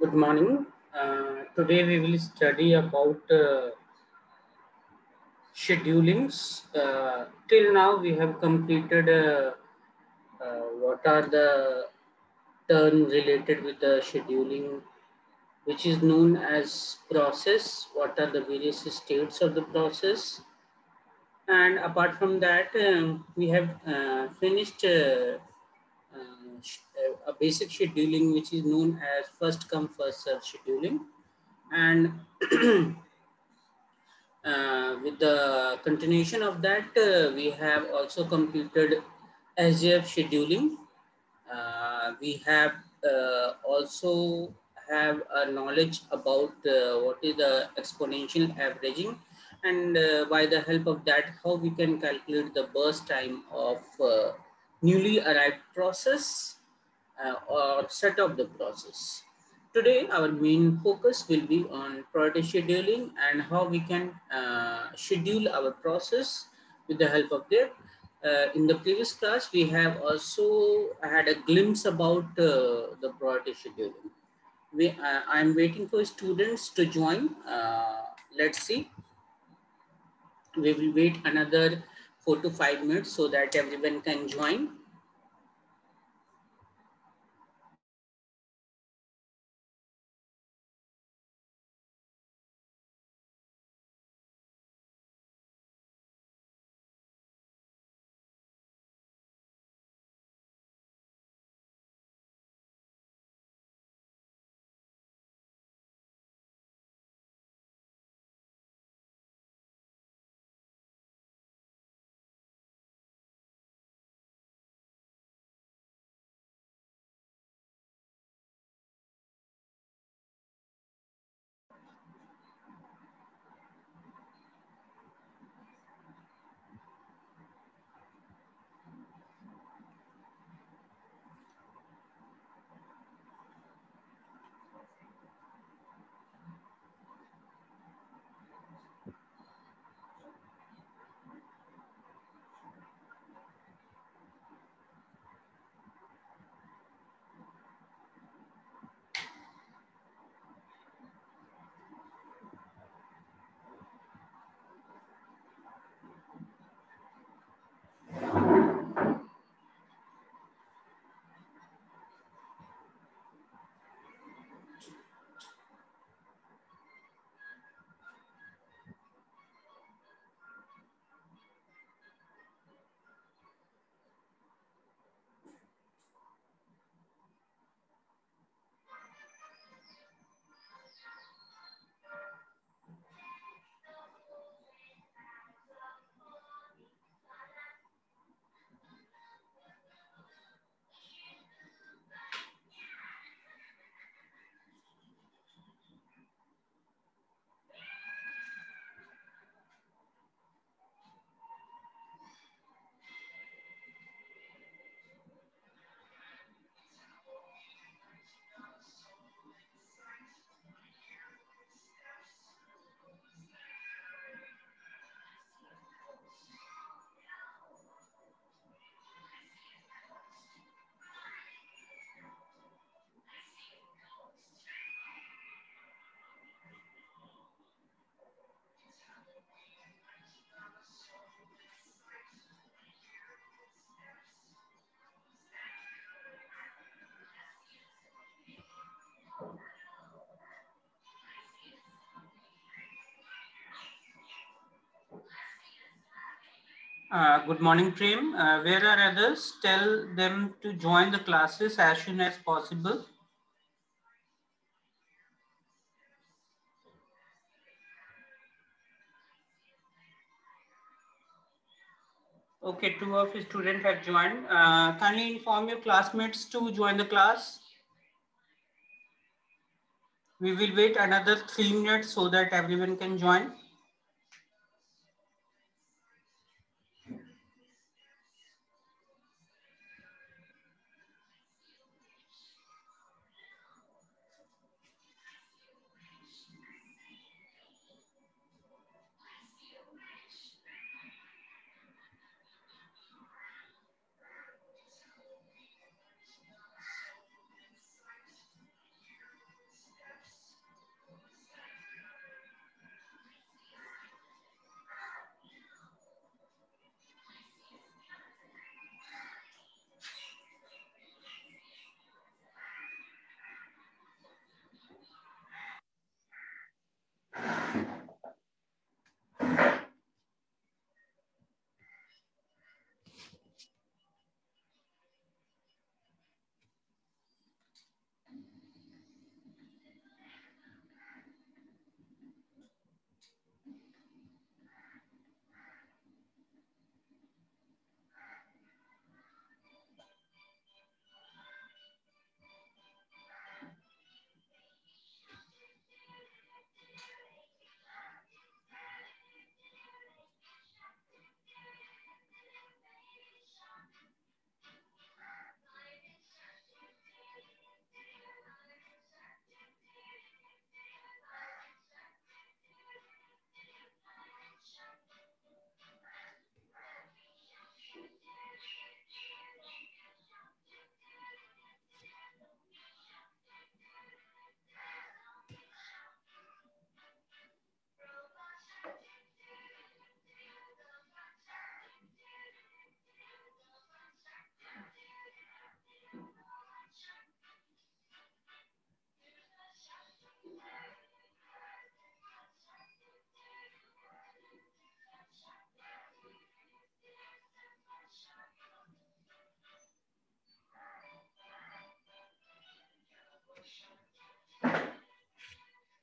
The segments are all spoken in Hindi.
Good morning. Today we will study about schedulings. Till now we have completed what are the terms related with the scheduling, which is known as process. What are the various states of the process? And apart from that, we have finished a basic scheduling, which is known as first come first serve scheduling, and with the continuation of that, we have also completed SJF scheduling. We have also have a knowledge about what is the exponential averaging, and by the help of that, how we can calculate the burst time of newly arrived process or set of the process. Today, our main focus will be on priority scheduling and how we can schedule our process with the help of that. In the previous class, we have also had a glimpse about the priority scheduling. I'm waiting for students to join. Let's see. We will wait another 4 to 5 minutes so that everyone can join. Good morning, Prem. Where are others? Tell them to join the classes as soon as possible. Okay, two of the students have joined. Kindly inform your classmates to join the class. We will wait another 3 minutes so that everyone can join.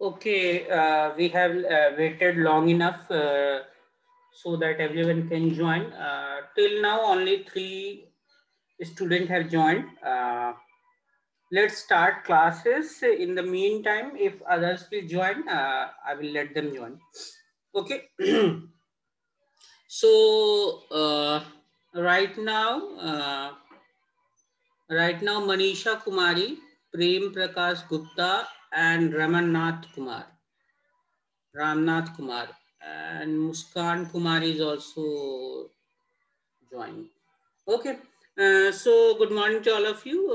Okay, we have waited long enough so that everyone can join. Till now, only 3 students have joined. Let's start classes. In the meantime, if others will join, I will let them join. Okay. So right now, Manisha Kumari, Prem Prakash Gupta, and Ramnath Kumar, and Muskan Kumari is also joining. Okay. So good morning to all of you.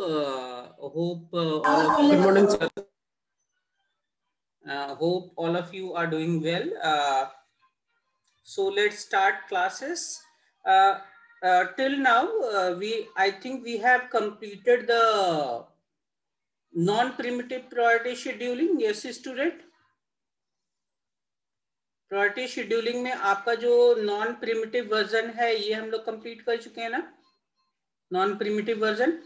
Hope all of you. Good morning, sir. Hope all of you are doing well. So let's start classes. Till now, I think we have completed the non-primitive priority scheduling. Yes, student. Priority scheduling में आपका जो नॉन प्रिमिटिव वर्जन है ये हम लोग कंप्लीट कर चुके हैं ना, non primitive version.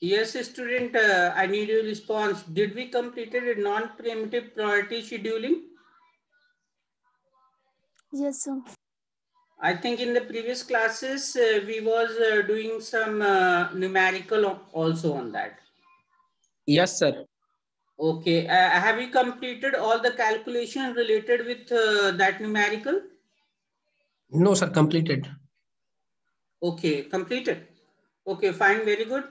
Yes, student, I need your response. Did we completed a non-primitive priority scheduling? Yes, sir. I think in the previous classes we was doing some numerical also on that. Yes, sir. Okay. Have you completed all the calculation related with that numerical? No, sir. Completed. Okay, completed. Okay, fine, very good.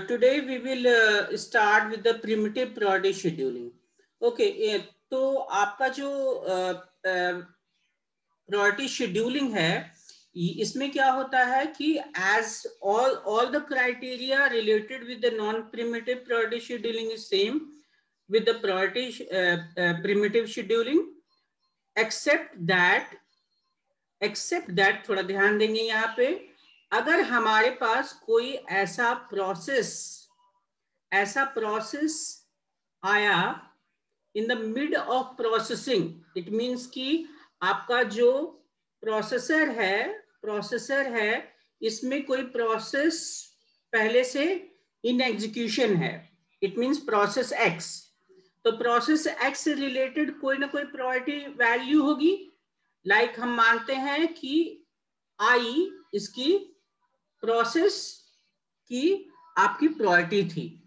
Today we will start with the primitive priority scheduling. Okay, तो आपका जो priority scheduling है, इसमें क्या होता है कि as all the criteria related with the non-primitive priority scheduling is same with the priority primitive scheduling, except that थोड़ा ध्यान देंगे यहाँ पे, अगर हमारे पास कोई ऐसा प्रोसेस आया in the mid of processing, it means कि आपका जो प्रोसेसर है इसमें कोई प्रोसेस पहले से इन एग्जीक्यूशन है, इट मीन्स प्रोसेस एक्स. तो प्रोसेस एक्स से रिलेटेड कोई ना कोई प्रायोरिटी वैल्यू होगी. लाइक हम मानते हैं कि आई इसकी प्रोसेस की आपकी प्रायोरिटी थी.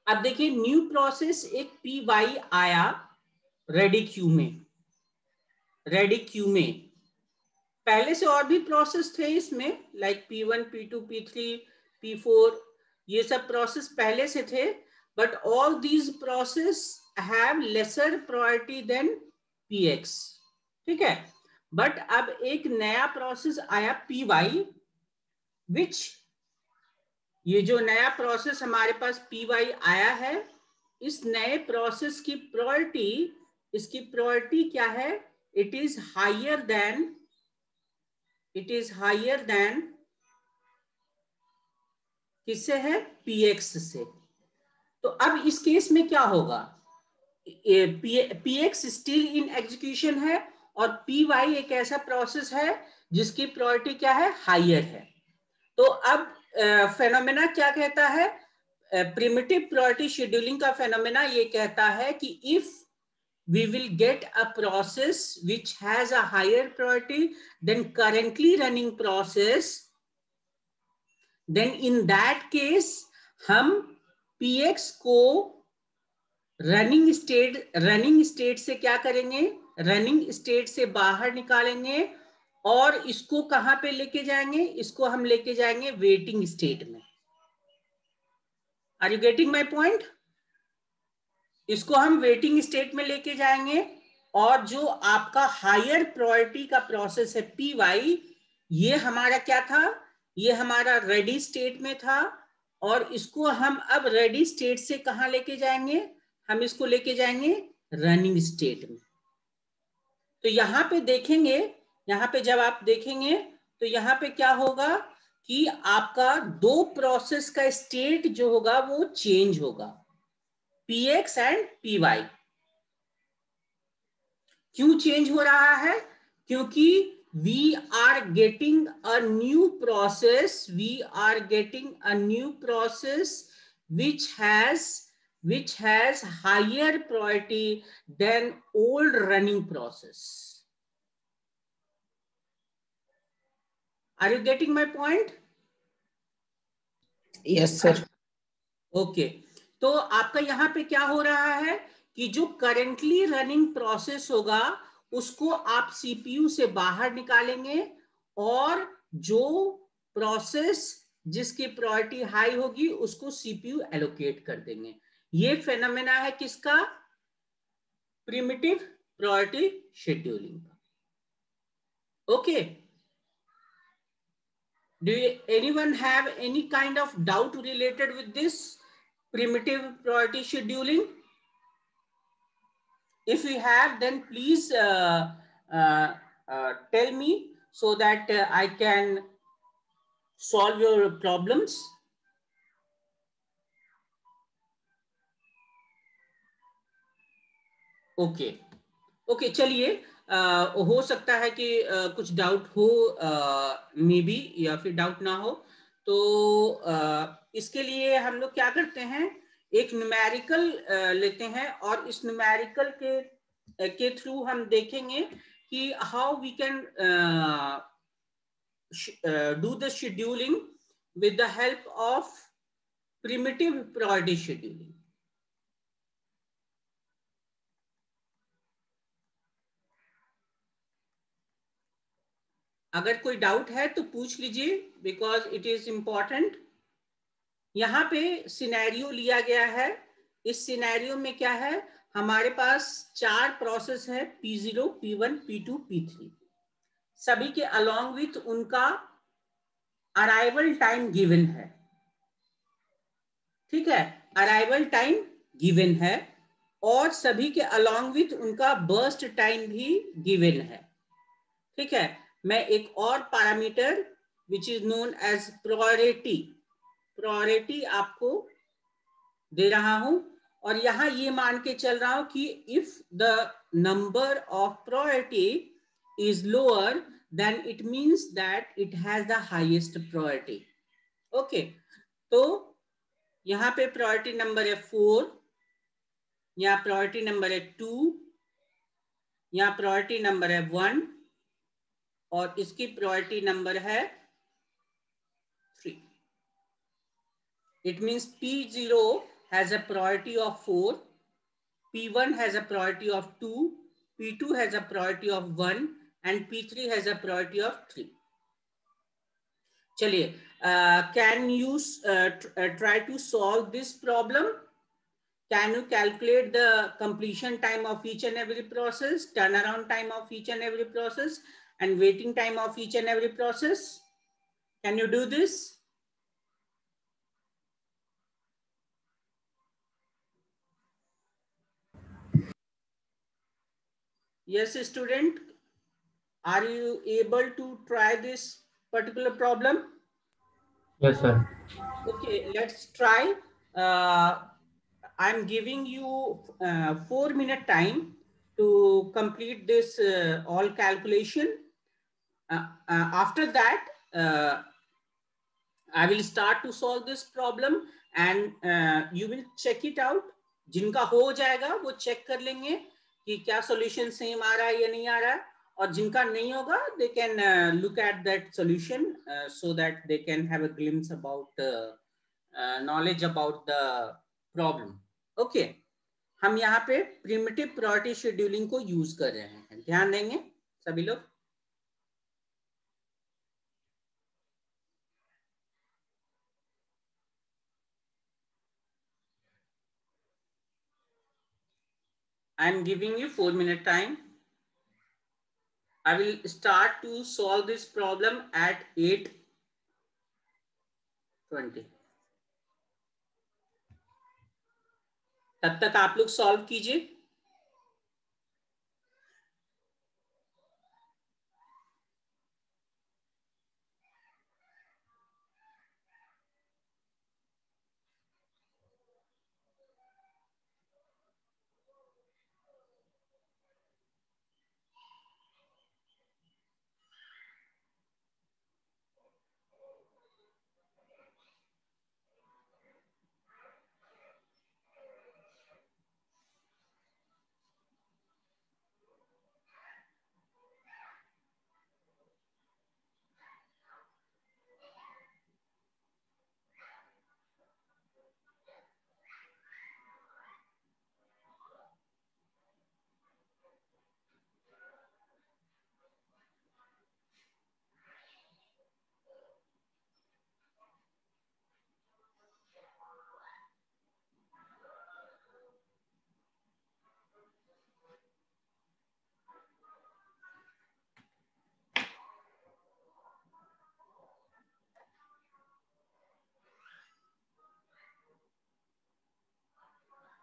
अब देखिए न्यू प्रोसेस एक पी वाई आया रेडी क्यू में. पहले से और भी प्रोसेस थे इसमें, like P1, P2, P3, P4, ये सब प्रोसेस पहले से थे, but all these process have lesser priority than Px. ठीक है. बट अब एक नया प्रोसेस आया पी वाई, विच ये जो नया प्रोसेस हमारे पास पी वाई आया है, इस नए प्रोसेस की प्रायोरिटी, इसकी प्रायोरिटी क्या है, इट इज हायर देन किससे है, Px से. तो अब इस केस में क्या होगा, Px स्टिल इन एग्जीक्यूशन है और पी वाई एक ऐसा प्रोसेस है जिसकी प्रायोरिटी क्या है, हायर है. तो अब फेनोमेना क्या कहता है, प्रिमिटिव प्रायोरिटी शेड्यूलिंग का फेनोमेना ये कहता है कि if we will get a process which has a higher priority than currently running process, then in that case हम Px को रनिंग स्टेट से क्या करेंगे, रनिंग स्टेट से बाहर निकालेंगे और इसको कहां पे लेके जाएंगे, इसको हम लेके जाएंगे वेटिंग स्टेट में. Are you getting my point? इसको हम वेटिंग स्टेट में लेके जाएंगे और जो आपका हायर प्रायोरिटी का प्रोसेस है पी वाई, ये हमारा क्या था, ये हमारा रेडी स्टेट में था और इसको हम अब रेडी स्टेट से कहां लेके जाएंगे, हम इसको लेके जाएंगे रनिंग स्टेट में. तो यहां पे देखेंगे, यहां पे जब आप देखेंगे तो यहां पे क्या होगा कि आपका दो प्रोसेस का स्टेट जो होगा वो चेंज होगा, Px एंड Py. क्यों चेंज हो रहा है, क्योंकि we are getting a new process. We are getting a new process which has higher priority than old running process. Are you getting my point? Yes, sir. Okay, तो आपका यहाँ पे क्या हो रहा है कि जो करेंटली रनिंग प्रोसेस होगा उसको आप सीपीयू से बाहर निकालेंगे और जो प्रोसेस जिसकी प्रायोरिटी हाई होगी उसको सीपीयू एलोकेट कर देंगे. ये फेनोमेना है किसका? प्रिमिटिव प्रायोरिटी शेड्यूलिंग का. Okay, do anyone have any kind of doubt related with this primitive priority scheduling? If you have, then please tell me so that I can solve your problems. Okay okay, चलिए, हो सकता है कि कुछ डाउट हो, मे बी, या फिर डाउट ना हो. तो इसके लिए हम लोग क्या करते हैं, एक न्यूमेरिकल लेते हैं और इस न्यूमेरिकल के थ्रू हम देखेंगे कि how we can do the scheduling with the help of primitive priority scheduling. अगर कोई डाउट है तो पूछ लीजिए, बिकॉज इट इज इंपॉर्टेंट. यहाँ पे सिनेरियो लिया गया है. इस सिनेरियो में क्या है, हमारे पास 4 प्रोसेस है, P0, P1, P2, P3. सभी के अलोंग विथ उनका अराइवल टाइम गिवन है. ठीक है, अराइवल टाइम गिवन है और सभी के अलोंग विथ उनका बर्स्ट टाइम भी गिवन है. ठीक है, मैं एक और parameter which is known as priority आपको दे रहा हूं और यहां ये मान के चल रहा हूं कि if the number of priority is lower than it means that it has the highest priority. Okay, तो यहां पे प्रायोरिटी नंबर है 4, यहाँ प्रायोरिटी नंबर है 2, यहाँ प्रायोरिटी नंबर है 1 और इसकी प्रायोरिटी नंबर है 3. It means P0 has a priority of 4, P1 has a priority of 2, P2 has a priority of 1 and P3 has a priority of 3. चलिए, can you try to solve this problem? Can you calculate the completion time of each and every process, turnaround time of each and every process, and waiting time of each and every process? Can you do this? Yes, student. Are you able to try this particular problem? Yes, sir. Okay, let's try. I'm giving you 4-minute time to complete this all calculation. After that, I will start to solve this problem and you will check it out. जिनका हो जाएगा वो चेक कर लेंगे कि क्या सॉल्यूशन सेम आ रहा है या नहीं आ रहा है, और जिनका नहीं होगा they can look at that solution so that they can have a glimpse about knowledge about the problem. Okay, हम यहाँ पे primitive priority scheduling को यूज कर रहे हैं. ध्यान देंगे सभी लोग. I'm giving you 4-minute time. I will start to solve this problem at 8:20. तब तक आप लोग सॉल्व कीजिए.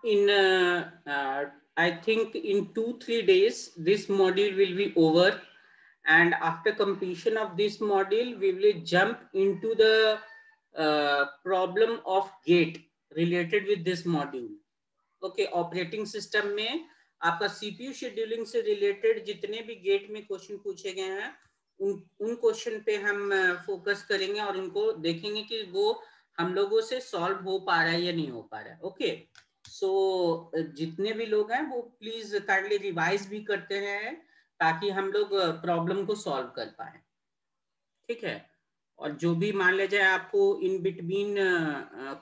In I think in 2-3 days this module will be over, and after completion of this module we will jump into the problem of gate related with this module. Okay, operating system में आपका सीपीयू शेड्यूलिंग से रिलेटेड जितने भी गेट में क्वेश्चन पूछे गए हैं उन क्वेश्चन पे हम फोकस करेंगे और उनको देखेंगे कि वो हम लोगों से सॉल्व हो पा रहा है या नहीं हो पा रहा है। ओके, सो जितने भी लोग हैं वो प्लीज काइंडली रिवाइज भी करते हैं ताकि हम लोग प्रॉब्लम को सॉल्व कर पाए। ठीक है, और जो भी मान लिया जाए आपको इन बिटवीन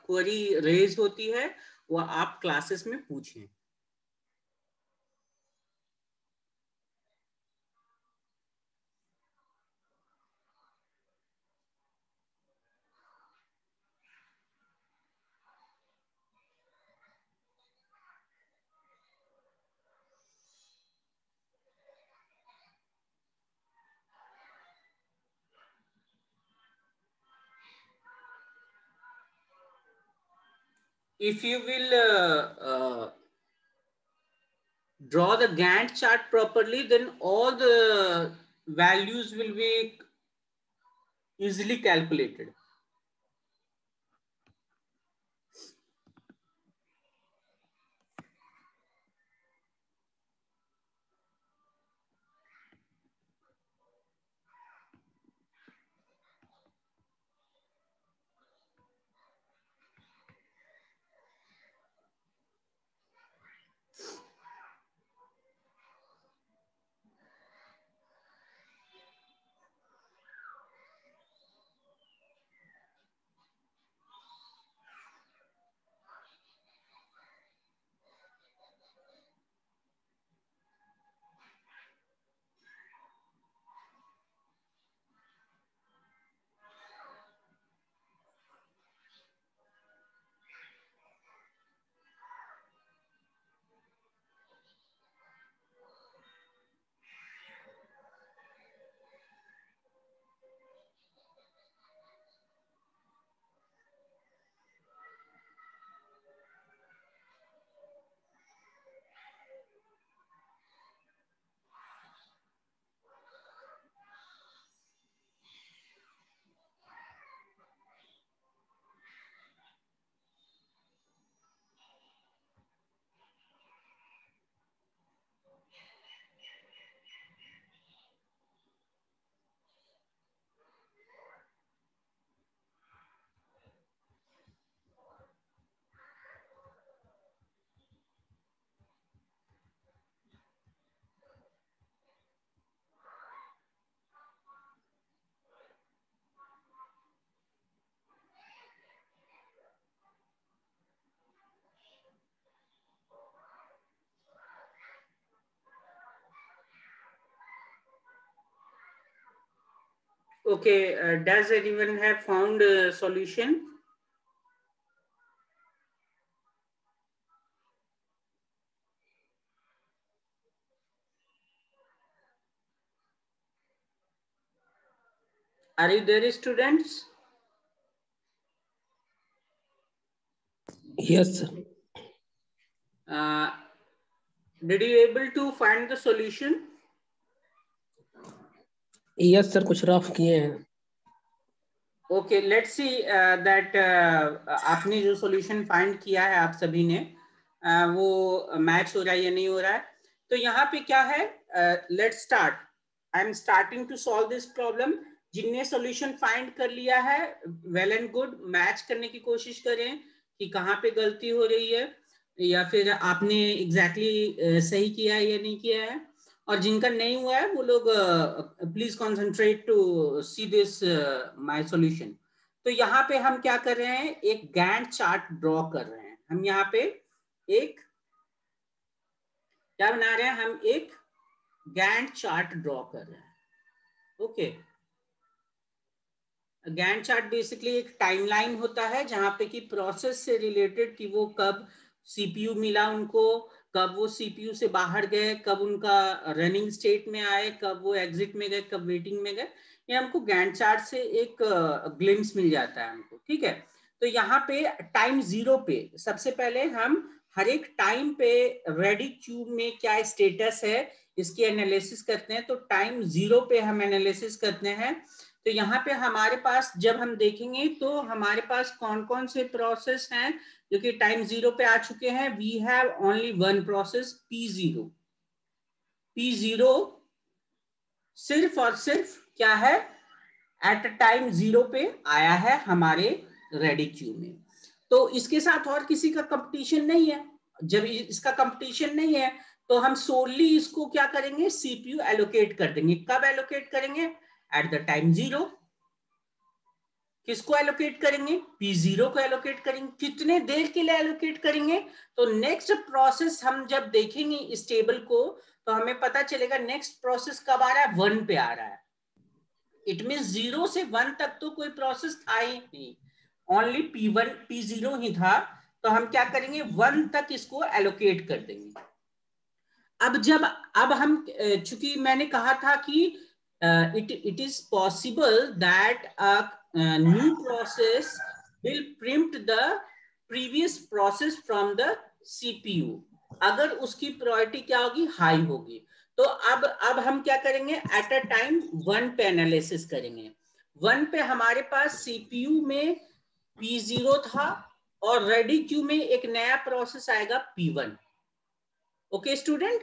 क्वेरी रेज होती है वो आप क्लासेस में पूछें। If you will draw the Gantt chart properly, then all the values will be easily calculated. Okay, does anyone have found a solution? Are you there, students? Yes, sir. Did you able to find the solution? Yes, sir. कुछ रफ किए हैं. Okay, let's see that आपने जो solution find किया है आप सभी ने वो मैच हो रहा है या नहीं हो रहा है। तो यहाँ पे क्या है, let's start. I'm starting to solve this problem. जिनने solution find कर लिया है well and good, मैच करने की कोशिश करें कि कहाँ पे गलती हो रही है या फिर आपने exactly सही किया है या नहीं किया है। और जिनका नहीं हुआ है वो लोग please concentrate to see this my solution. तो यहाँ पे हम क्या कर रहे हैं, एक गैंट चार्ट ड्रॉ कर रहे हैं। हम यहाँ पे एक क्या बना रहे हैं, हम एक गैंट चार्ट ड्रॉ कर रहे हैं। ओके, गैंट चार्ट बेसिकली एक टाइमलाइन होता है जहां पे कि प्रोसेस से रिलेटेड कि वो कब सीपीयू मिला उनको, कब वो सीपीयू से बाहर गए, कब उनका रनिंग स्टेट में आए, कब वो एग्जिट में गए, कब वेटिंग में गए। ये हमको गैंट चार्ट से एक ग्लिम्स मिल जाता है हमको। ठीक है, तो यहाँ पे टाइम 0 पे सबसे पहले हम हर एक टाइम पे रेडी क्यू में क्या स्टेटस है इसकी एनालिसिस करते हैं। तो टाइम 0 पे हम एनालिसिस करते हैं। तो यहाँ पे हमारे पास जब हम देखेंगे तो हमारे पास कौन कौन से प्रोसेस हैं जो कि टाइम 0 पे आ चुके हैं। We have only one process P0। P0 सिर्फ और सिर्फ क्या है, एट टाइम 0 पे आया है हमारे रेडी क्यू में। तो इसके साथ और किसी का कंपटीशन नहीं है। जब इसका कंपटीशन नहीं है तो हम सोनली इसको क्या करेंगे, सीपीयू एलोकेट कर देंगे। कब एलोकेट करेंगे, एट द टाइम 0। किसको एलोकेट करेंगे, P0 को एलोकेट करेंगे। कितने देर के लिए एलोकेट करेंगे, तो नेक्स्ट प्रोसेस हम जब देखेंगे इस टेबल को तो हमें पता चलेगा नेक्स्ट प्रोसेस कब आ रहा है, 1 पे आ रहा है। इट मीन 0 से 1 तक तो कोई प्रोसेस था ही नहीं, ओनली P1 P0 ही था। तो हम क्या करेंगे, 1 तक इसको एलोकेट कर देंगे। अब हम चूंकि मैंने कहा था कि it is possible that a new process will preempt the previous process from the CPU अगर उसकी प्रायोरिटी क्या होगी, हाई होगी। तो अब हम क्या करेंगे, एट अ टाइम 1 पे एनालिसिस करेंगे। 1 पे हमारे पास सीपीयू में P0 था और रेडी क्यू में एक नया प्रोसेस आएगा P1। ओके स्टूडेंट,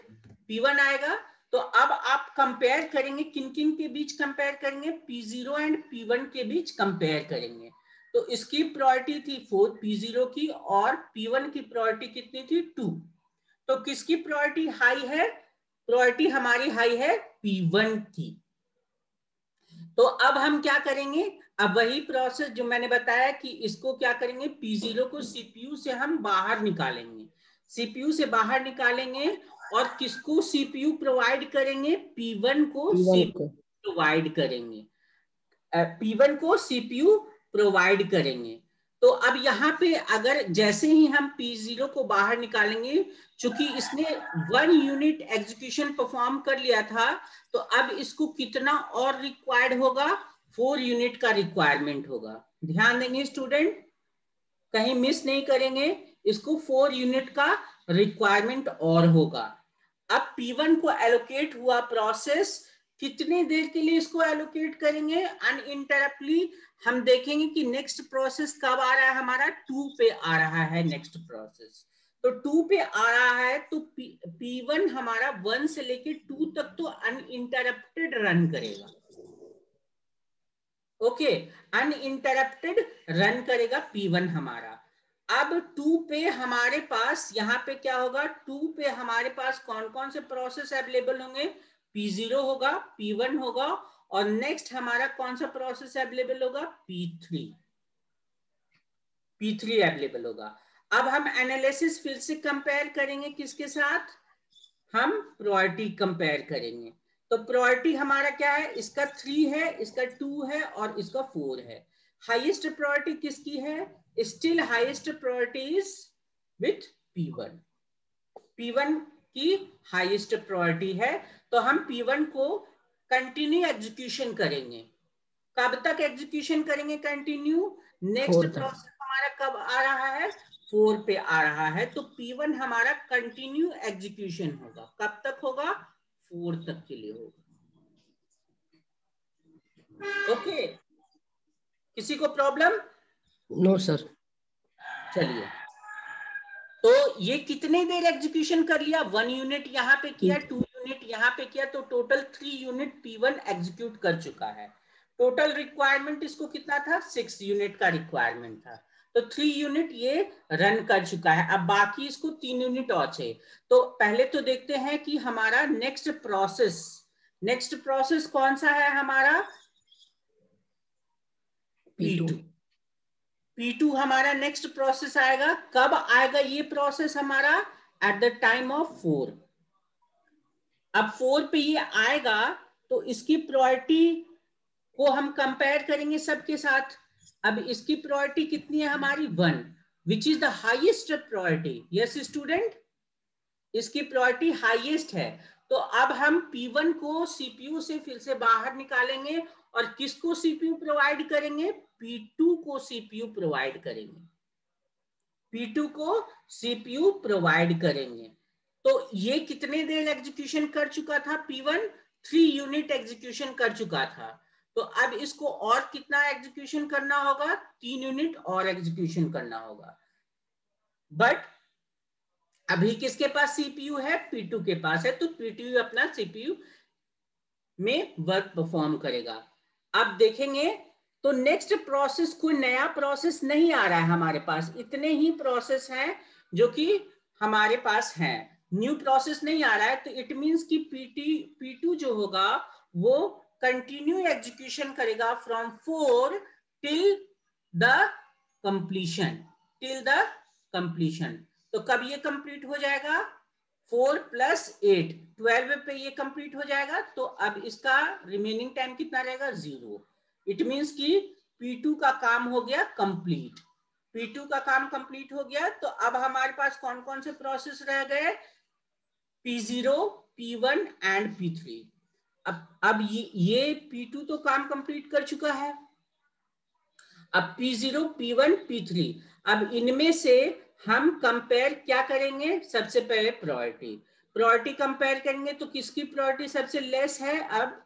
P1 आएगा। तो अब आप कंपेयर करेंगे, किन किन के बीच कंपेयर करेंगे, P0 एंड P1 के बीच कंपेयर करेंगे। तो इसकी प्रायोरिटी थी 4 P0 की और P1 की प्रायोरिटी कितनी थी, 2। तो किसकी प्रायोरिटी हाई है, प्रायोरिटी हमारी हाई है P1 की। तो अब हम क्या करेंगे, अब वही प्रोसेस जो मैंने बताया कि इसको क्या करेंगे, P0 को सीपीयू से हम बाहर निकालेंगे। सीपीयू से बाहर निकालेंगे और किसको सीपीयू प्रोवाइड करेंगे, P1 को सीपीयू प्रोवाइड करेंगे। P1 को सीपीयू प्रोवाइड करेंगे। तो अब यहाँ पे अगर जैसे ही हम P0 को बाहर निकालेंगे, चूंकि इसने 1 यूनिट एग्जीक्यूशन परफॉर्म कर लिया था, तो अब इसको कितना और रिक्वायर्ड होगा, 4 यूनिट का रिक्वायरमेंट होगा। ध्यान देंगे स्टूडेंट, कहीं मिस नहीं करेंगे, इसको 4 यूनिट का रिक्वायरमेंट और होगा। अब P1 को एलोकेट हुआ प्रोसेस कितने देर के लिए इसको एलोकेट करेंगे, अनइंटरप्टली हम देखेंगे कि नेक्स्ट प्रोसेस कब आ रहा है हमारा, 2 पे आ रहा है नेक्स्ट प्रोसेस। तो 2 पे आ रहा है तो P1 हमारा 1 से लेके 2 तक तो अनइंटरप्टेड रन करेगा। ओके, अनइंटरप्टेड रन करेगा P1 हमारा। अब 2 पे हमारे पास यहाँ पे क्या होगा, 2 पे हमारे पास कौन कौन से प्रोसेस अवेलेबल होंगे, P0 होगा, P1 होगा और नेक्स्ट हमारा कौन सा प्रोसेस अवेलेबल होगा, P3 अवेलेबल होगा। अब हम एनालिसिस फिर से कंपेयर करेंगे, किसके साथ, हम प्रायोरिटी कंपेयर करेंगे। तो प्रायोरिटी हमारा क्या है, इसका 3 है, इसका 2 है और इसका 4 है। हाईएस्ट प्रायोरिटी किसकी है, still highest priority is with P1। P1 की हाईएस्ट प्रायोरिटी है। तो हम P1 को कंटिन्यू एग्जीक्यूशन करेंगे। कब तक एग्जीक्यूशन करेंगे कंटिन्यू, नेक्स्ट प्रोसेस हमारा कब आ रहा है, 4 पे आ रहा है। तो P1 हमारा कंटिन्यू एग्जीक्यूशन होगा। कब तक होगा, 4 तक के लिए होगा। ओके, किसी को प्रॉब्लम, नो सर। चलिए, तो ये कितने देर एग्जीक्यूशन कर लिया, 1 यूनिट यहाँ पे किया, 2 यूनिट यहाँ पे किया, तो टोटल 3 यूनिट P1 एग्जीक्यूट कर चुका है। टोटल रिक्वायरमेंट इसको कितना था, 6 यूनिट का रिक्वायरमेंट था। तो 3 यूनिट ये रन कर चुका है। अब बाकी इसको 3 यूनिट और चाहिए। तो पहले तो देखते हैं कि हमारा नेक्स्ट प्रोसेस कौन सा है हमारा, P2 हमारा नेक्स्ट प्रोसेस आएगा। कब आएगा ये प्रोसेस हमारा, एट द टाइम ऑफ 4। अब 4 पे ये आएगा तो इसकी प्रायोरिटी को हम कंपेयर करेंगे सबके साथ। अब इसकी प्रायोरिटी कितनी है हमारी, 1, which is the highest priority. Yes student, इसकी प्रायोरिटी हाईएस्ट है। तो अब हम P1 को सीपीयू से फिर से बाहर निकालेंगे और किसको सीपीयू प्रोवाइड करेंगे, P2 को सीपीयू प्रोवाइड करेंगे। P2 को CPU प्रोवाइड करेंगे। तो ये कितने देर एग्जीक्यूशन कर चुका था P1? 3 यूनिट एग्जीक्यूशन कर चुका था। तो अब इसको और कितना एग्जीक्यूशन करना होगा? 3 यूनिट और एग्जीक्यूशन करना होगा। बट अभी किसके पास CPU है? P2 के पास है, तो P2 अपना CPU में वर्क परफॉर्म करेगा। अब देखेंगे तो नेक्स्ट प्रोसेस, कोई नया प्रोसेस नहीं आ रहा है हमारे पास, इतने ही प्रोसेस हैं जो कि हमारे पास हैं, न्यू प्रोसेस नहीं आ रहा है। तो इट मींस कि P2 जो होगा वो कंटिन्यू एग्जीक्यूशन करेगा from 4 till the completion, till the completion. तो कब ये कंप्लीट हो जाएगा? 4 + 8 12 पे ये कंप्लीट हो जाएगा। तो अब इसका रिमेनिंग टाइम कितना रहेगा? 0। इट मींस कि P2 का काम हो गया कंप्लीट, P2 का काम कंप्लीट हो गया। तो अब हमारे पास कौन कौन से प्रोसेस रह गए? P0, P1 and P3। अब ये P2 तो काम कंप्लीट कर चुका है। अब P0, P1, P3, अब इनमें से हम कंपेयर क्या करेंगे? सबसे पहले प्रायोरिटी कंपेयर करेंगे। तो किसकी प्रायोरिटी सबसे लेस है? अब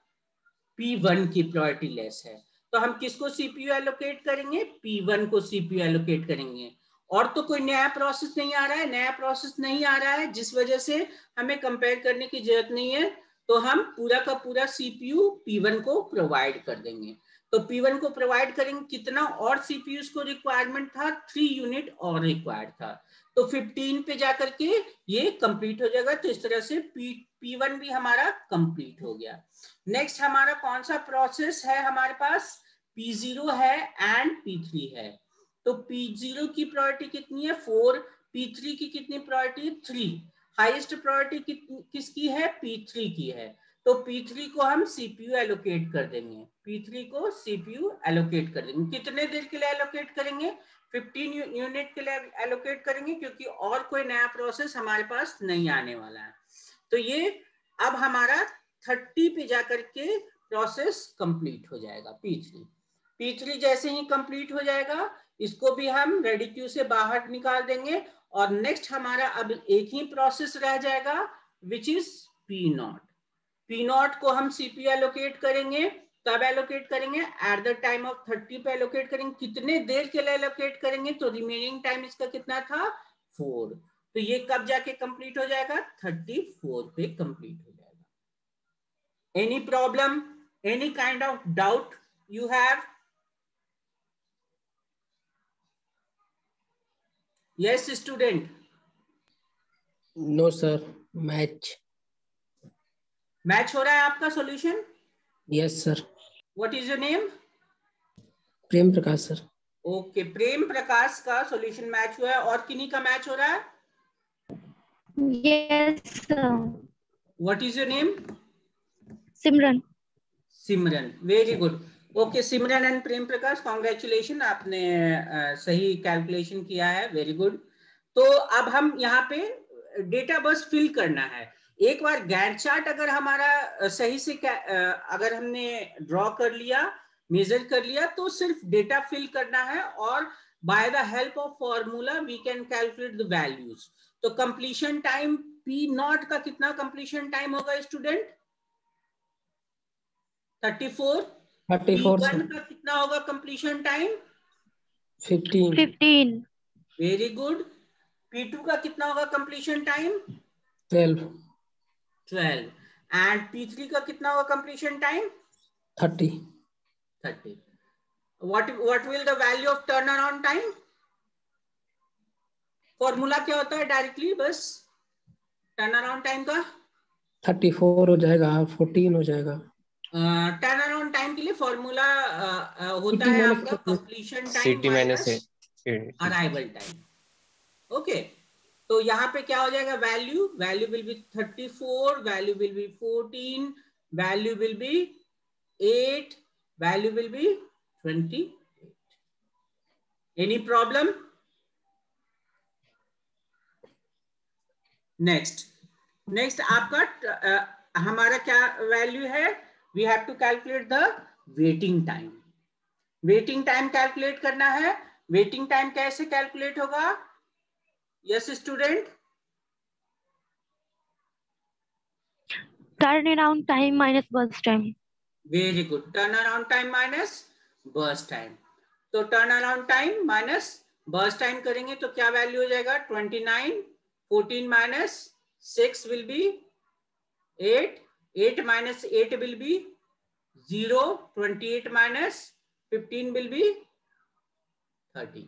P1 की प्रायोरिटी लेस है। तो हम किसको CPU एलोकेट करेंगे? P1 को CPU एलोकेट करेंगे। और तो कोई नया प्रोसेस नहीं आ रहा है, नया प्रोसेस नहीं आ रहा है, जिस वजह से हमें कंपेयर करने की जरूरत नहीं है। तो हम पूरा का पूरा CPU P1 को प्रोवाइड कर देंगे। तो P1 को प्रोवाइड करेंगे। कितना और CPUs को रिक्वायरमेंट था? 3 यूनिट और रिक्वायर्ड था। तो 15 पे जाकर के ये कंप्लीट हो जाएगा। तो इस तरह से P1 भी हमारा कंप्लीट हो गया। नेक्स्ट हमारा कौन सा प्रोसेस है हमारे पास? P0 है एंड P3 है। तो P0 की प्रायोरिटी कितनी है? 4। P3 की कितनी प्रायोरिटी? 3। हाईएस्ट प्रायोरिटी किसकी है? P3 की है। तो P3 को हम CPU एलोकेट कर देंगे, P3 को CPU एलोकेट कर देंगे। कितने देर के लिए एलोकेट करेंगे? 15 यूनिट के लिए एलोकेट करेंगे, क्योंकि और कोई नया प्रोसेस हमारे पास नहीं आने वाला है। तो ये अब हमारा 30 पे जाकर के प्रोसेस कंप्लीट हो जाएगा। P3 जैसे ही कंप्लीट हो जाएगा, इसको भी हम रेडी क्यू से बाहर निकाल देंगे। और नेक्स्ट हमारा अब एक ही प्रोसेस रह जाएगा, विच इज P0 को हम CPU एलोकेट करेंगे। कब एलोकेट करेंगे? एट द टाइम ऑफ 30 पे एलोकेट करेंगे। कितने देर के लिए एलोकेट करेंगे? तो रिमेनिंग टाइम इसका कितना था? 4। तो ये कब जाके कंप्लीट हो जाएगा? 34 पे कंप्लीट हो जाएगा। Any problem, any kind of doubt you have? Yes student? No sir, match हो रहा है आपका solution? Yes sir. What is your name? Prem Prakash sir. Okay, Prem Prakash का सॉल्यूशन मैच हुआ है। और किन्हीं का मैच हो रहा है? Yes, sir. What is your name? Simran. Simran, very good. Okay Simran and Prem Prakash, congratulation, आपने सही कैलकुलेशन किया है, वेरी गुड। तो अब हम यहाँ पे डेटा बस फिल करना है। एक बार गैंट चार्ट अगर हमारा सही से अगर हमने ड्रॉ कर लिया, मेजर कर लिया, तो सिर्फ डेटा फिल करना है और by the help of formula we can calculate the values. तो कंप्लीशन टाइम P0 का कितना कंप्लीशन टाइम होगा स्टूडेंट? 34। P1 का कितना होगा completion time? 15। Very good. P2 का कितना होगा कंप्लीशन टाइम? 12। एंड P3 का कितना होगा completion time? 30। What will the value of turnaround time? Formula क्या होता है डायरेक्टली बस टर्नअराउंड टाइम का? 34 हो जाएगा, 14 हो जाएगा। टर्न अराउंड टाइम के लिए फॉर्मूला होता है आपका completion time minus arrival time. Okay, तो यहाँ पे क्या हो जाएगा? Value will be 34, value will be 14, value will be 8, value will be 28। Any problem? Next आपका हमारा क्या वैल्यू है? We have to calculate the waiting time. Waiting time calculate करना है। वेटिंग टाइम कैसे कैलकुलेट होगा? Yes, student. Turnaround time minus burst time. Very good. Turnaround time minus burst time. तो turnaround time minus burst time करेंगे तो क्या वैल्यू हो जाएगा? 29. 14 minus 6 will be 8. 8 minus 8 will be 0. 28 minus 15 will be 30.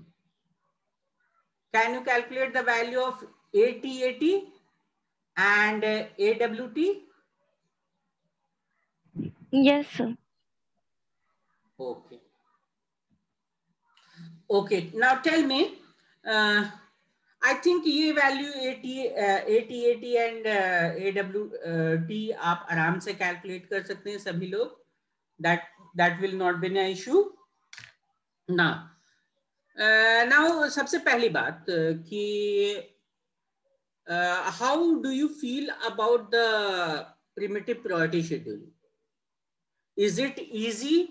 Can you calculate the value of ATAT and AWT? Yes, sir. Okay. Okay. Now tell me, I think ये value ATAT and AWT आप आराम से calculate कर सकते हैं सभी लोग. That will not be an issue. Now सबसे पहली बात कि how do you feel about the primitive priority schedule? Is it easy?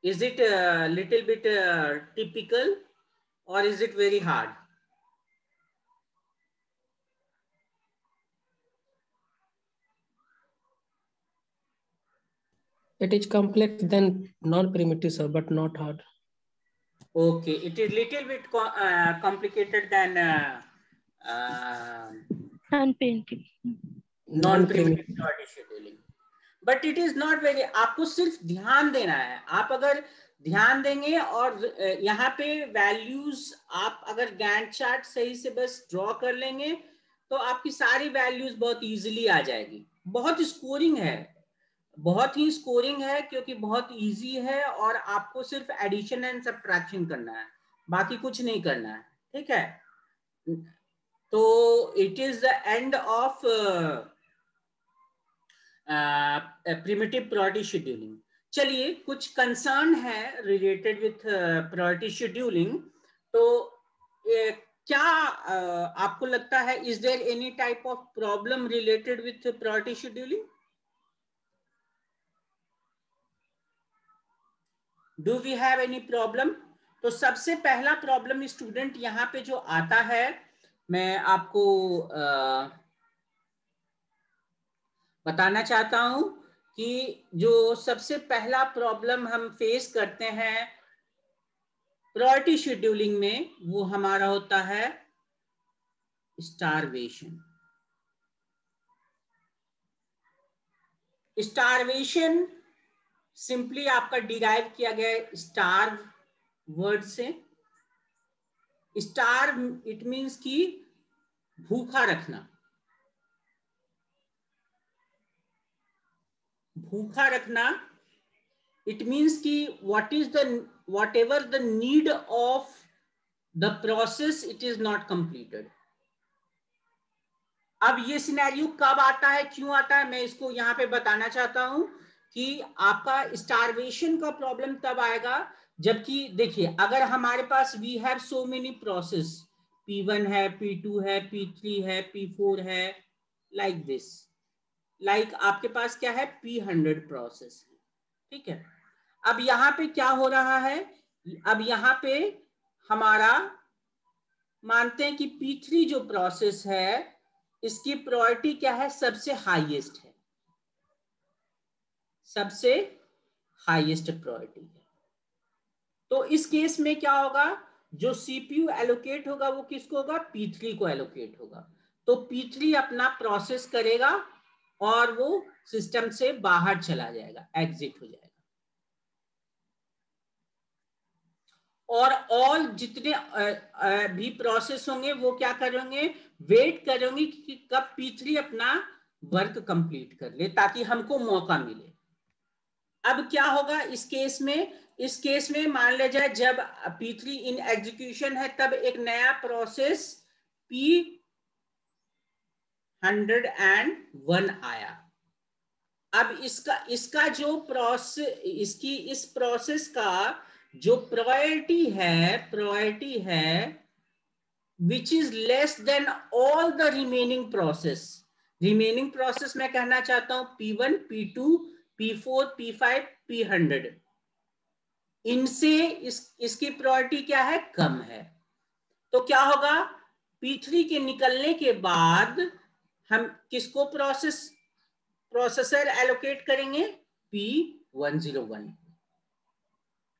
Is it a little bit typical, or is it very hard? It is complex than non-primitive, sir, but not hard. Okay, it is little bit complicated than Non-primitive. non-primitive priority scheduling. But it is not very. आपको सिर्फ ध्यान देना है. आप अगर ध्यान देंगे और यहाँ पे वैल्यूज आप अगर गैंट चार्ट सही से बस ड्रॉ कर लेंगे तो आपकी सारी वैल्यूज बहुत इजीली आ जाएगी. बहुत स्कोरिंग है, बहुत ही स्कोरिंग है क्योंकि बहुत इजी है और आपको सिर्फ एडिशन एंड सब्ट्रैक्शन करना है, बाकी कुछ नहीं करना है. ठीक है, तो it is the end of primitive priority scheduling. चलिए, कुछ कंसर्न है रिलेटेड विथ प्रायोरिटी शेड्यूलिंग. तो क्या आपको लगता है, is there any type of problem related with priority scheduling? Do we have any problem? तो सबसे पहला प्रॉब्लम स्टूडेंट यहाँ पे जो आता है, मैं आपको बताना चाहता हूं कि जो सबसे पहला प्रॉब्लम हम फेस करते हैं प्रायोरिटी शेड्यूलिंग में, वो हमारा होता है स्टारवेशन. स्टारवेशन सिंपली आपका डिराइव किया गया है स्टार्व वर्ड से. स्टार्व इट मीन्स कि भूखा रखना. भूखा रखना इट मीन्स कि what ever the need of the process it is not completed. अब ये सिनेरियो कब आता है, क्यों आता है, मैं इसको यहां पे बताना चाहता हूं कि आपका स्टारवेशन का प्रॉब्लम तब आएगा जबकि देखिए, अगर हमारे पास we have so many process, P1 है, P2 है, P3 है, P4 है, लाइक दिस. लाइक आपके पास क्या है, P100 प्रोसेस है. ठीक है, अब यहां पे क्या हो रहा है, अब यहां पे हमारा मानते हैं कि P3 जो प्रोसेस है इसकी प्रायोरिटी क्या है, सबसे हाईएस्ट है, सबसे हाईएस्ट प्रायोरिटी है. तो इस केस में क्या होगा, जो सीपीयू एलोकेट होगा वो किसको होगा, P3 को एलोकेट होगा. तो P3 अपना प्रोसेस करेगा और वो सिस्टम से बाहर चला जाएगा, एग्जिट हो जाएगा. और ऑल जितने भी प्रोसेस होंगे वो क्या करेंगे, वेट करेंगे कि कब P3 अपना वर्क कंप्लीट कर ले ताकि हमको मौका मिले. अब क्या होगा इस केस में, इस केस में मान लिया जाए जब P3 इन एग्जीक्यूशन है तब एक नया प्रोसेस P101 आया. अब इसका जो प्रोसेस, इस प्रोसेस का जो प्रायोरिटी है which is less than all the remaining process मैं कहना चाहता हूं P1, P2, P4, P5, P100, इनसे इसकी प्रायोरिटी क्या है, कम है. तो क्या होगा, P3 के निकलने के बाद हम किसको प्रोसेसर एलोकेट करेंगे? P101।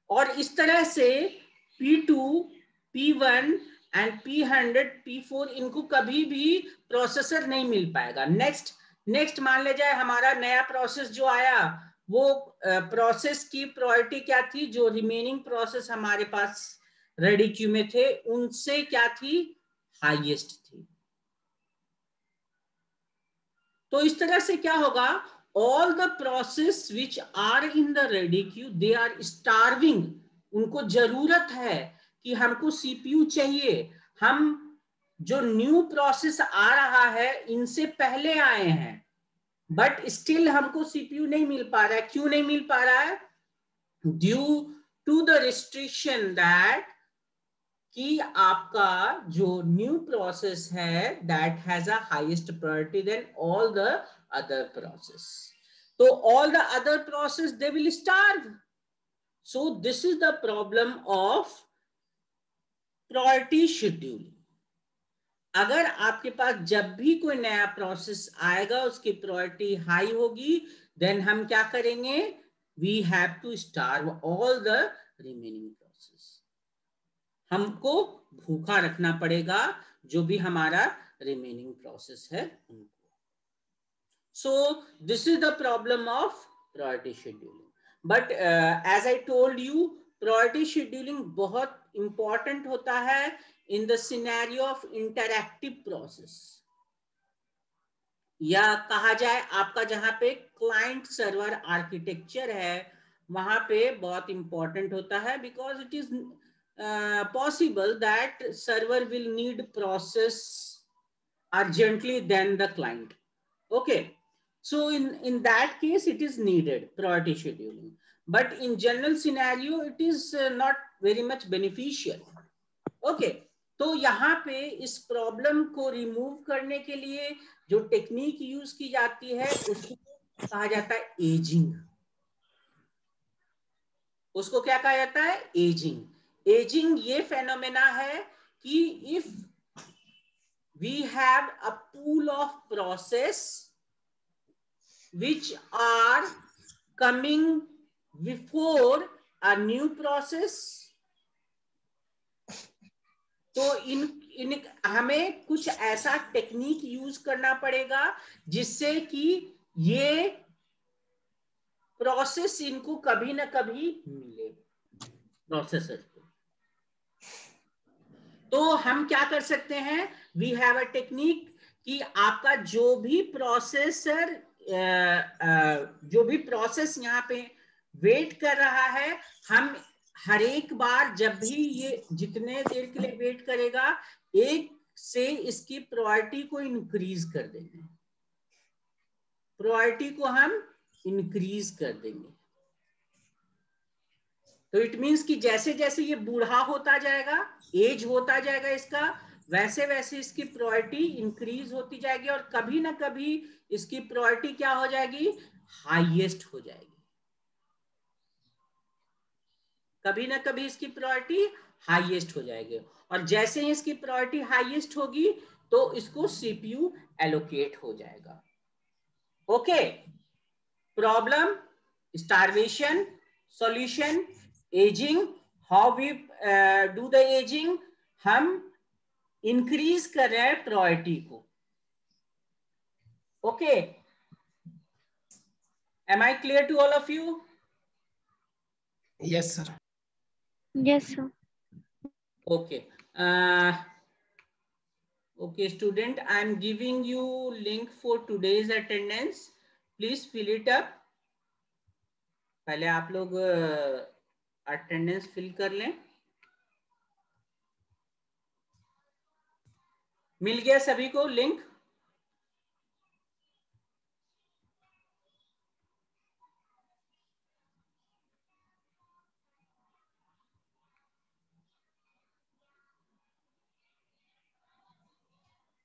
और इस तरह से P2, P1 and P100, P4 इनको कभी भी प्रोसेसर नहीं मिल पाएगा। नेक्स्ट मान ले जाए हमारा नया प्रोसेस जो आया, वो प्रोसेस की प्रायोरिटी क्या थी? जो रिमेनिंग प्रोसेस हमारे पास रेडी क्यू में थे उनसे क्या थी? हाईएस्ट थी। तो इस तरह से क्या होगा? All the process which are in the ready queue they are starving. उनको जरूरत है कि हमको सीपीयू चाहिए। हम जो न्यू प्रोसेस आ रहा है इनसे पहले आए हैं, बट स्टिल हमको सीपीयू नहीं मिल पा रहा है। क्यों नहीं मिल पा रहा है? Due to the restriction that कि आपका जो न्यू प्रोसेस है that has a highest priority than all the other process. तो all the other process they will starve. So this is the problem of priority scheduling. अगर आपके पास जब भी कोई नया प्रोसेस आएगा उसकी प्रायोरिटी हाई होगी, देन हम क्या करेंगे? We have to starve all the remaining process. हमको भूखा रखना पड़ेगा जो भी हमारा रिमेनिंग प्रोसेस है उनको। So this is the problem of priority scheduling. But as I told you, priority scheduling बहुत इंपॉर्टेंट होता है in the scenario of interactive process, या कहा जाए आपका जहां पे क्लाइंट सर्वर आर्किटेक्चर है वहां पे बहुत इंपॉर्टेंट होता है, because it is possible that server will need process urgently than the client. Okay, so in that case it is needed priority scheduling, but in general scenario it is not very much beneficial. Okay, तो यहाँ पे इस प्रॉब्लम को रिमूव करने के लिए जो टेक्निक यूज की जाती है उसको कहा जाता है एजिंग। उसको क्या कहा जाता है? एजिंग। एजिंग ये फेनोमेना है कि if we have a pool of process which are coming before a new process, तो इन हमें कुछ ऐसा टेक्निक यूज करना पड़ेगा जिससे कि ये प्रोसेस इनको कभी ना कभी मिले प्रोसेसर को। तो हम क्या कर सकते हैं? वी हैव अ टेक्निक कि आपका जो भी प्रोसेसर जो भी प्रोसेस यहाँ पे वेट कर रहा है, हम हर एक बार जब भी ये जितने देर के लिए वेट करेगा, एक से इसकी प्रायोरिटी को इंक्रीज कर देंगे। प्रायोरिटी को हम इंक्रीज कर देंगे। तो इट मीन्स कि जैसे जैसे ये बूढ़ा होता जाएगा, एज होता जाएगा इसका, वैसे वैसे इसकी प्रायोरिटी इंक्रीज होती जाएगी और कभी ना कभी इसकी प्रायोरिटी क्या हो जाएगी? हाईएस्ट हो जाएगी। कभी ना कभी इसकी प्रायोरिटी हाईएस्ट हो जाएगी, और जैसे ही इसकी प्रायोरिटी हाईएस्ट होगी तो इसको सीपीयू एलोकेट हो जाएगा। Okay, problem, starvation, solution, aging. How we do the aging? हम इंक्रीज कर रहे हैं प्रायोरिटी को। Okay, am I clear to all of you? Yes, sir. Yes, sir. Okay. Okay, student, I am giving you link for today's attendance. Please fill it up. पहले आप लोग अटेंडेंस फिल कर लें। मिल गया सभी को लिंक?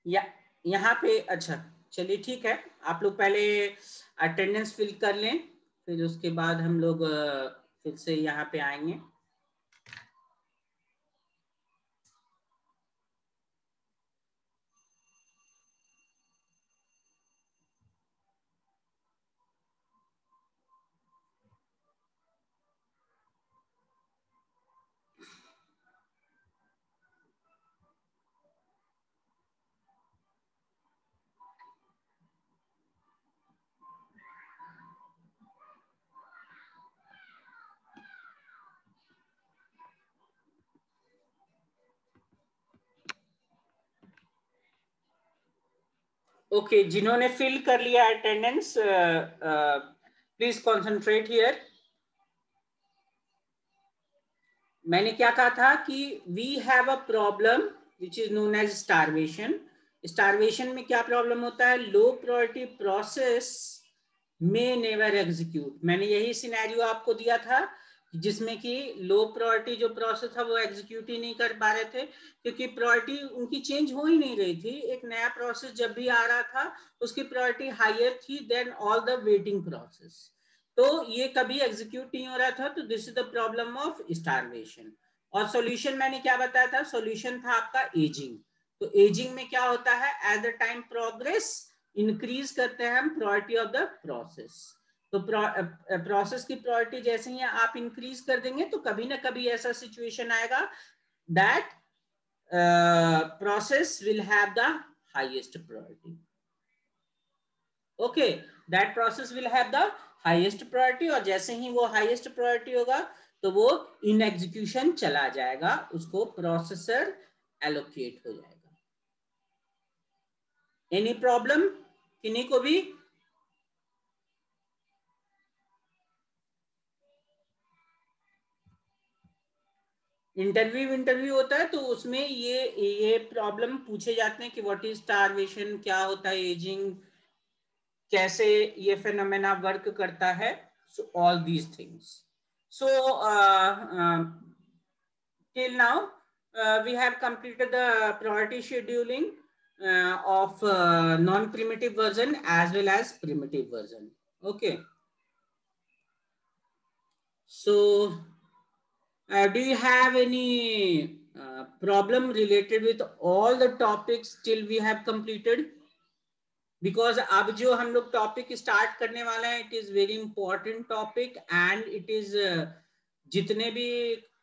या यहाँ पे? अच्छा, चलिए ठीक है, आप लोग पहले अटेंडेंस फिल कर लें, फिर उसके बाद हम लोग फिर से यहाँ पे आएंगे। ओके, जिन्होंने फिल कर लिया अटेंडेंस प्लीज कॉन्सेंट्रेट हियर। मैंने क्या कहा था कि we have a problem which is known as starvation. Starvation में क्या प्रॉब्लम होता है? लो प्रायोरिटी प्रोसेस में नेवर एग्जीक्यूट। मैंने यही सिनेरियो आपको दिया था जिसमें कि लो प्रायोरिटी जो प्रोसेस था वो एग्जीक्यूट ही नहीं कर पा रहे थे क्योंकि प्रायोरिटी उनकी चेंज हो ही नहीं रही थी। एक नया प्रोसेस जब भी आ रहा था उसकी प्रायोरिटी हायर थी then all the waiting process, तो ये कभी एग्जीक्यूट नहीं हो रहा था। तो this is the problem of starvation. और सॉल्यूशन मैंने क्या बताया था? सॉल्यूशन था आपका एजिंग। तो एजिंग में क्या होता है? At the time progress increase करते हैं हम प्रायोरिटी ऑफ द प्रोसेस। तो प्रोसेस की प्रायोरिटी जैसे ही आप इंक्रीज कर देंगे तो कभी ना कभी ऐसा सिचुएशन आएगा that process will have the highest priority. Okay, that process will have the highest priority, और जैसे ही वो हाईएस्ट प्रायोरिटी होगा तो वो इन एग्जीक्यूशन चला जाएगा, उसको प्रोसेसर एलोकेट हो जाएगा। एनी प्रॉब्लम किन्हीं को भी? इंटरव्यू होता है तो उसमें ये प्रॉब्लम पूछे जाते हैं कि व्हाट इज स्टारवेशन, क्या होता है एजिंग, कैसे ये फेनोमेना वर्क करता है, so all these things. So till now we have completed the priority scheduling of non-primitive version as well as primitive version. Okay, so do you have any problem related with all the topics till we have completed? Because अब जो हम लोग टॉपिक स्टार्ट करने वाले हैं it is very important topic and it is जितने भी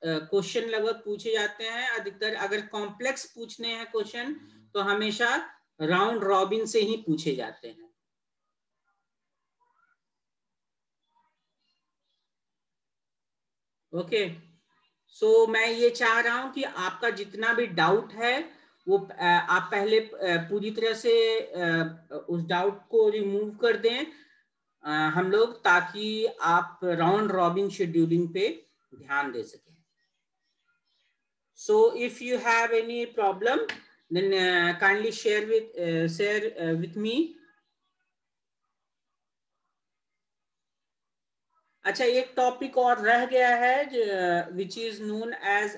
क्वेश्चन लगभग पूछे जाते हैं अधिकतर अगर कॉम्प्लेक्स पूछने हैं क्वेश्चन तो हमेशा राउंड रॉबिन से ही पूछे जाते हैं। ओके, सो मैं ये चाह रहा हूं कि आपका जितना भी डाउट है वो आप पहले पूरी तरह से उस डाउट को रिमूव कर दें हम लोग, ताकि आप राउंड रॉबिन शेड्यूलिंग पे ध्यान दे सकें। So if you have any problem then kindly share with me. अच्छा, एक टॉपिक और रह गया है which is known as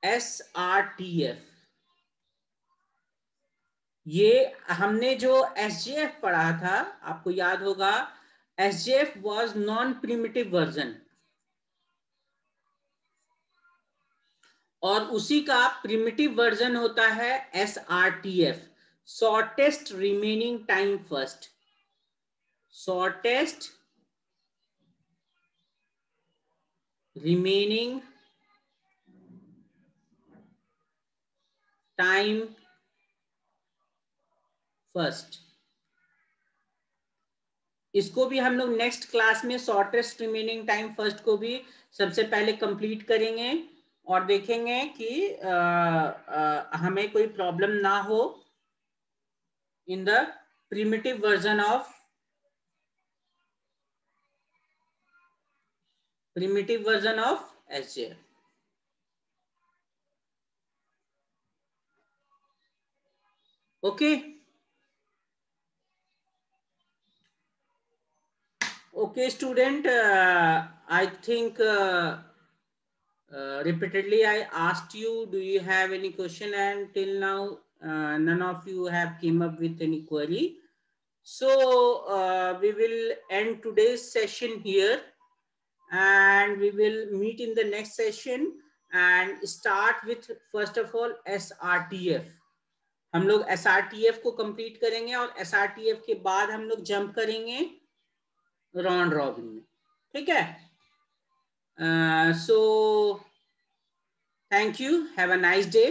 SRTF। ये हमने जो SJF पढ़ा था आपको याद होगा, SJF was non primitive version और उसी का प्रिमिटिव वर्जन होता है SRTF, shortest remaining time first. Shortest remaining time first. इसको भी हम लोग नेक्स्ट क्लास में शॉर्टेस्ट रिमेनिंग टाइम फर्स्ट को भी सबसे पहले कंप्लीट करेंगे और देखेंगे कि हमें कोई प्रॉब्लम ना हो in the primitive version of SJF। Okay, okay student, I think repeatedly I asked you do you have any question and till now none of you have came up with any query. So we will end today's session here and we will meet in the next session and start with first of all SRTF। हम लोग SRTF को कंप्लीट करेंगे और SRTF के बाद हम लोग जंप करेंगे राउंड रॉबिन में। ठीक है, so thank you, have a nice day।